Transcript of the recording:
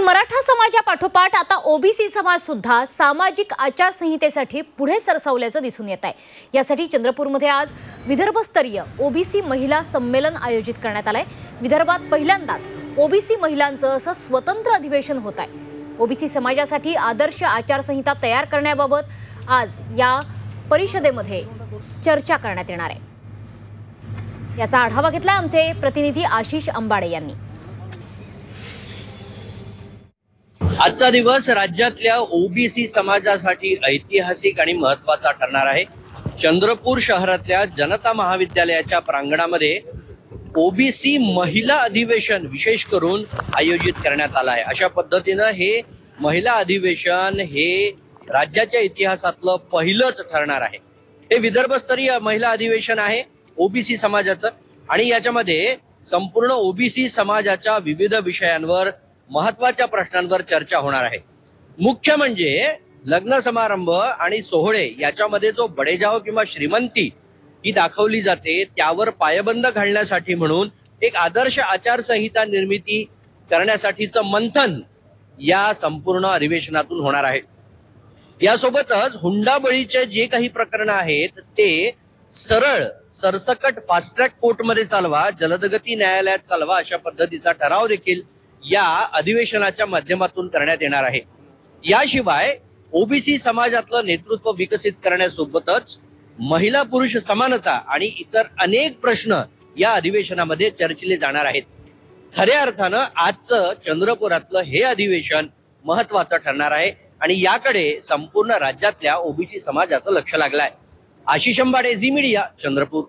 मराठा समाजापाठोपाठ आता ओबीसी समाज सुद्धा सामाजिक आचारसंहितेसाठी पुढे सरसावल्याचं दिसून येत आहे। यासाठी चंद्रपूरमध्ये आज विदर्भस्तरीय ओबीसी महिला संमेलन आयोजित करण्यात आलंय। विदर्भात पहिल्यांदाच ओबीसी महिलांचं असं स्वतंत्र अधिवेशन होत आहे। ओबीसी समाजासाठी आदर्श आचारसंहिता तयार करण्याबाबत आज या परिषदेमध्ये चर्चा करण्यात येणार आहे। याचा आढावा घेतला आमचे प्रतिनिधी आशिष अंबाडे यांनी। आजचा दिवस राज्यातल्या ओबीसी समाजासाठी ऐतिहासिक आणि महत्त्वाचा ठरणार आहे। चंद्रपूर शहरातल्या जनता महाविद्यालयाच्या प्रांगणामध्ये ओबीसी महिला अधिवेशन विशेष करून आयोजित करण्यात आलं आहे। अशा पद्धतीने हे महिला अधिवेशन हे राज्याच्या इतिहासातलं पहिलंच ठरणार आहे। हे विदर्भस्तरीय महिला अधिवेशन आहे ओबीसी समाजाचं आणि याच्यामध्ये संपूर्ण ओबीसी समाजाच्या विविध विषयांवर महत्त्वाच्या प्रश्नांवर चर्चा होणार आहे। मुख्य म्हणजे लग्न समारंभ आणि सोहळे याच्यामध्ये जो बडेजाव किंवा श्रीमंती ही दाखवली जाते त्यावर पायबंद घालण्यासाठी म्हणून एक आदर्श आचारसंहिता निर्मिती करण्यासाठीचं मंथन या संपूर्ण अधिवेशनातून होणार आहे। यासोबतच हुंडाबळीचे जे काही प्रकरण आहेत ते सरळ सरसकट फास्ट ट्रॅक कोर्टमध्ये चालवा, जलदगती न्यायालयात चालवा अशा पद्धतीचा ठराव देखील या अधिवेशनाच्या माध्यमातून करण्यात येणार आहे। याशिवाय ओबीसी समाजातलं नेतृत्व विकसित करण्यासोबतच महिला पुरुष समानता आणि इतर अनेक प्रश्न या अधिवेशनामध्ये चर्चिले जाणार आहेत। खऱ्या अर्थानं आजचं चंद्रपुरातलं हे अधिवेशन महत्त्वाचं ठरणार आहे आणि याकडे संपूर्ण राज्यातल्या ओबीसी समाजाचं लक्ष लागलंय। आशिष अंबाडे, झी मीडिया, चंद्रपूर।